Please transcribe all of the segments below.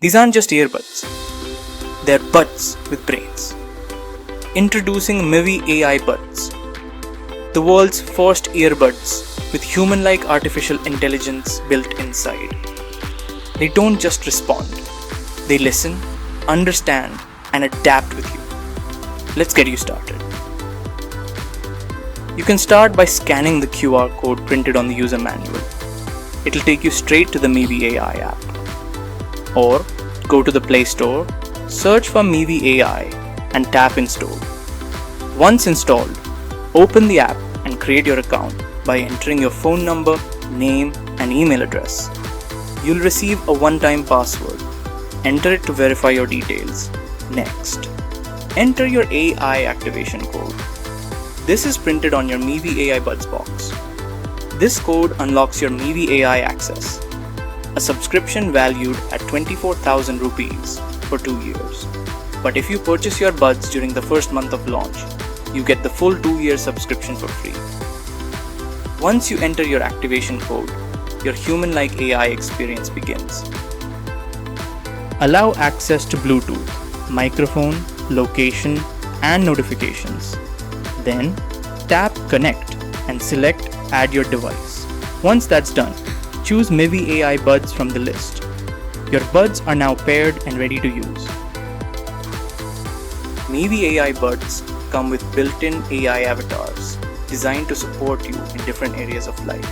These aren't just earbuds, they're buds with brains. Introducing Mivi AI Buds, the world's first earbuds with human-like artificial intelligence built inside. They don't just respond, they listen, understand, and adapt with you. Let's get you started. You can start by scanning the QR code printed on the user manual. It'll take you straight to the Mivi AI app. Or go to the Play Store, search for Mivi AI, and tap Install. Once installed, open the app and create your account by entering your phone number, name, and email address. You'll receive a one-time password. Enter it to verify your details. Next, enter your AI activation code. This is printed on your Mivi AI Buds box. This code unlocks your Mivi AI access, a subscription valued at 24,000 rupees for 2 years. But if you purchase your buds during the first month of launch, you get the full 2-year subscription for free. Once you enter your activation code, your human-like AI experience begins. Allow access to Bluetooth, microphone, location, and notifications. Then, tap Connect and select Add your device. Once that's done, choose Mivi AI Buds from the list. Your buds are now paired and ready to use. Mivi AI Buds come with built-in AI avatars designed to support you in different areas of life.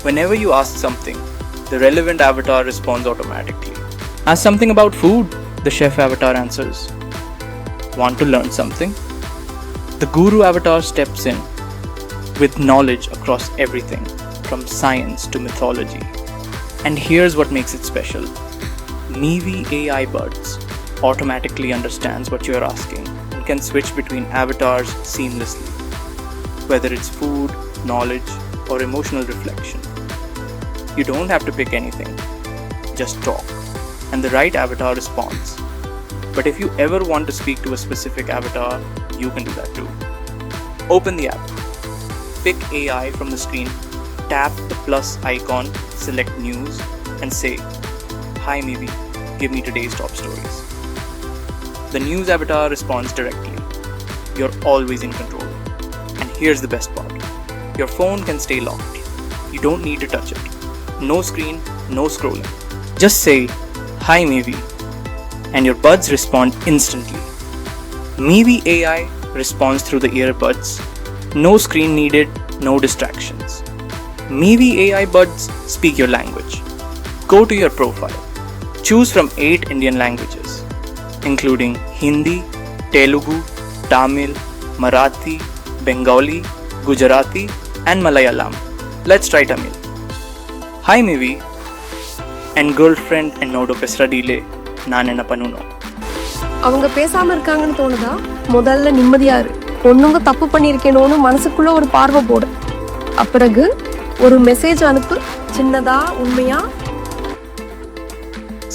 Whenever you ask something, the relevant avatar responds automatically. Ask something about food, the chef avatar answers. Want to learn something? The guru avatar steps in with knowledge across everything, from science to mythology. And here's what makes it special. Mivi AI Buds automatically understands what you're asking and can switch between avatars seamlessly, whether it's food, knowledge, or emotional reflection. You don't have to pick anything, just talk, and the right avatar responds. But if you ever want to speak to a specific avatar, you can do that too. Open the app, pick AI from the screen, tap the plus icon, select news, and say, "Hi Mivi, give me today's top stories." The news avatar responds directly. You're always in control. And here's the best part. Your phone can stay locked. You don't need to touch it. No screen, no scrolling. Just say, "Hi Mivi," and your buds respond instantly. Mivi AI responds through the earbuds. No screen needed, no distractions. Mivi AI Buds speak your language. Go to your profile. Choose from 8 Indian languages, including Hindi, Telugu, Tamil, Marathi, Bengali, Gujarati, and Malayalam. Let's try Tamil. Hi Mivi, and girlfriend என்னோட பேசுறதிலே நான் என்ன பண்ணணும்? அவங்க பேசாம இருக்காங்கன்னு தோணுதா? முதல்ல நிம்மதியா இரு. ஒண்ணுங்க தப்பு பண்ணிருக்கேனோன்னு மனசுக்குள்ள ஒரு பார்வை போடு. அப்புறகு ஒரு மெசேஜ் அனுப்பு, சின்னதா உண்மையா.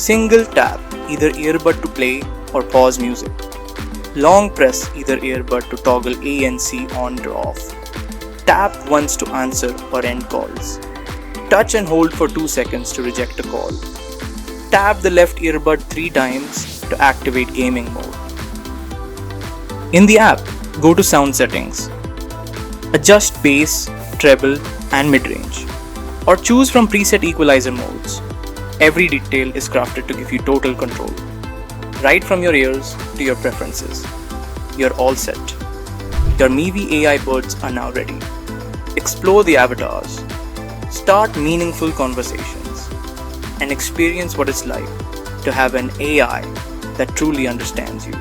Single tap either earbud to play or pause music. Long press either earbud to toggle ANC on or off. Tap once to answer or end calls. Touch and hold for 2 seconds to reject a call. Tap the left earbud 3 times to activate gaming mode. In the app, go to sound settings. Adjust bass, treble, and mid-range. Or choose from preset equalizer modes. Every detail is crafted to give you total control. Right from your ears to your preferences. You're all set. Your Mivi AI Buds are now ready. Explore the avatars. Start meaningful conversations. And experience what it's like to have an AI that truly understands you.